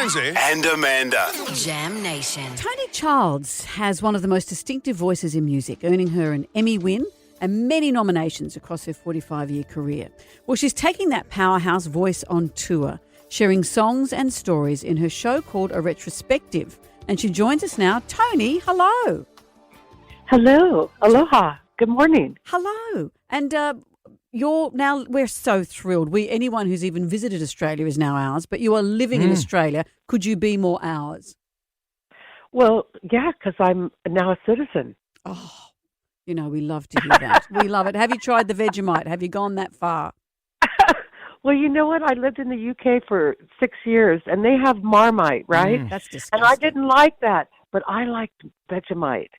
Jonesy and Amanda. Jam Nation. Toni Childs has one of the most distinctive voices in music, earning her an Emmy win and many nominations across her 45-year career. Well, she's taking that powerhouse voice on tour, sharing songs and stories in her show called A Retrospective. And she joins us now. Toni, hello. Hello. Aloha. Good morning. Hello. And we're so thrilled. Anyone who's even visited Australia is now ours, but you are living in Australia. Could you be more ours? Well, yeah, because I'm now a citizen. Oh, we love to hear that. We love it. Have you tried the Vegemite? Have you gone that far? Well, you know what? I lived in the UK for 6 years, and they have Marmite, right? That's disgusting. And I didn't like that, but I liked Vegemite.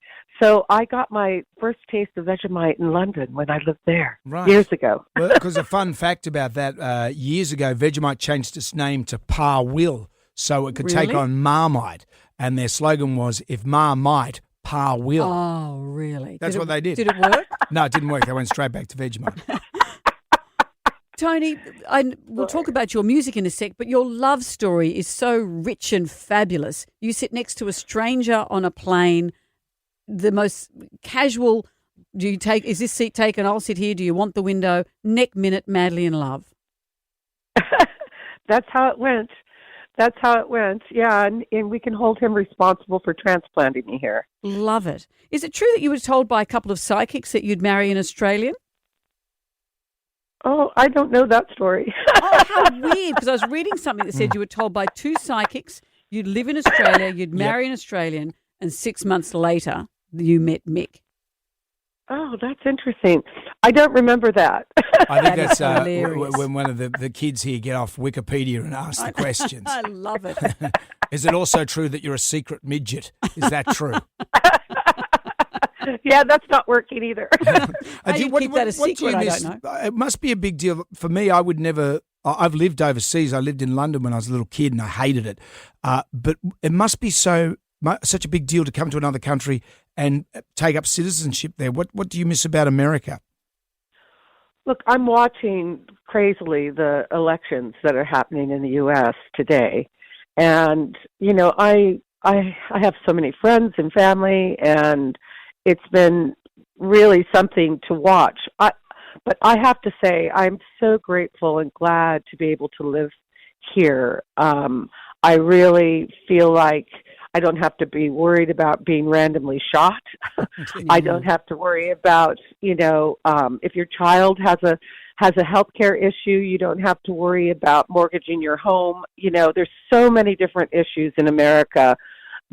So I got my first taste of Vegemite in London when I lived there years ago. Well, because a fun fact about that, years ago, Vegemite changed its name to Pa Will so it could take on Marmite. And their slogan was, if Ma might, Pa will. Oh, really? That's what they did. Did it work? No, it didn't work. They went straight back to Vegemite. Toni, we'll talk about your music in a sec, but your love story is so rich and fabulous. You sit next to a stranger on a plane, the most casual, is this seat taken? I'll sit here. Do you want the window? Neck minute, madly in love. That's how it went. Yeah, and we can hold him responsible for transplanting me here. Love it. Is it true that you were told by a couple of psychics that you'd marry an Australian? Oh, I don't know that story. Oh, how weird, because I was reading something that said you were told by two psychics you'd live in Australia, you'd marry an Australian, and 6 months later you met Mick. Oh, that's interesting. I don't remember that. I think that's when one of the kids here get off Wikipedia and ask the questions. I love it. Is it also true that you're a secret midget? Is that true? Yeah, that's not working either. How do you keep that a secret? I don't know. It must be a big deal. For me, I would never... I've lived overseas. I lived in London when I was a little kid and I hated it. But it must be such a big deal to come to another country and take up citizenship there. What do you miss about America? Look, I'm watching crazily the elections that are happening in the U.S. today. And, I have so many friends and family, and it's been really something to watch. But I have to say, I'm so grateful and glad to be able to live here. I really feel like I don't have to be worried about being randomly shot. I don't have to worry about, if your child has a healthcare issue, you don't have to worry about mortgaging your home. There's so many different issues in America.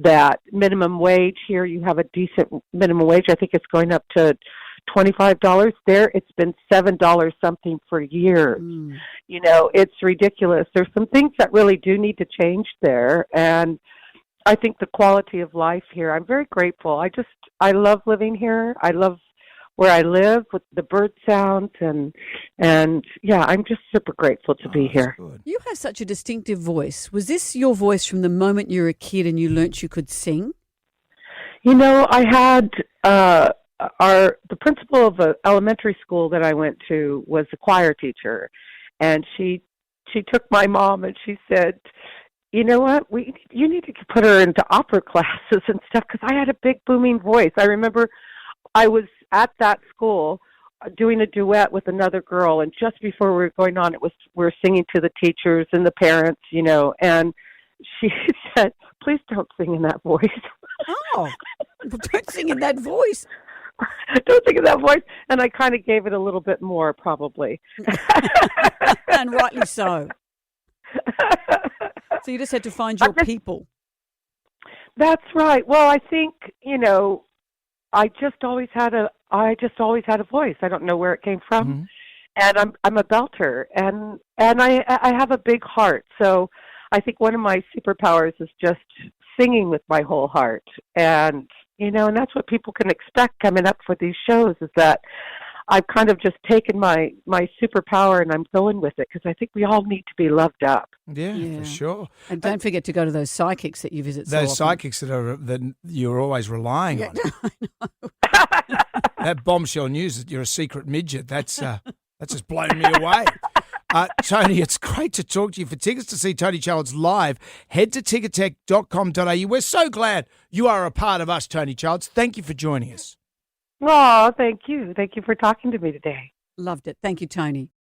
That minimum wage here, you have a decent minimum wage. I think it's going up to $25 there. It's been $7 something for years. It's ridiculous. There's some things that really do need to change there. And I think the quality of life here, I'm very grateful. I love living here. I love where I live with the bird sounds and yeah, I'm just super grateful to be here. Good. You have such a distinctive voice. Was this your voice from the moment you were a kid and you learnt you could sing? I had the principal of an elementary school that I went to was a choir teacher, and she took my mom and she said, you know what, you need to put her into opera classes and stuff, because I had a big booming voice. I remember I was at that school doing a duet with another girl, and just before we were going on, we were singing to the teachers and the parents, and she said, please don't sing in that voice. Oh, don't sing in that voice. Don't sing in that voice. And I kind of gave it a little bit more, probably. And rightly so. So you just had to find your people. That's right. Well, I think, I just always had a voice. I don't know where it came from. And I'm a belter, and I have a big heart. So I think one of my superpowers is just singing with my whole heart. And and that's what people can expect coming up for these shows, is that I've kind of just taken my superpower and I'm going with it, because I think we all need to be loved up. Yeah, for sure. And don't forget to go to those psychics that you visit. Those psychics that you're always relying on. I know. That bombshell news that you're a secret midget, that's just blown me away. Toni, it's great to talk to you. For tickets to see Toni Childs live, head to tickettech.com.au. We're so glad you are a part of us, Toni Childs. Thank you for joining us. Oh, thank you. Thank you for talking to me today. Loved it. Thank you, Toni.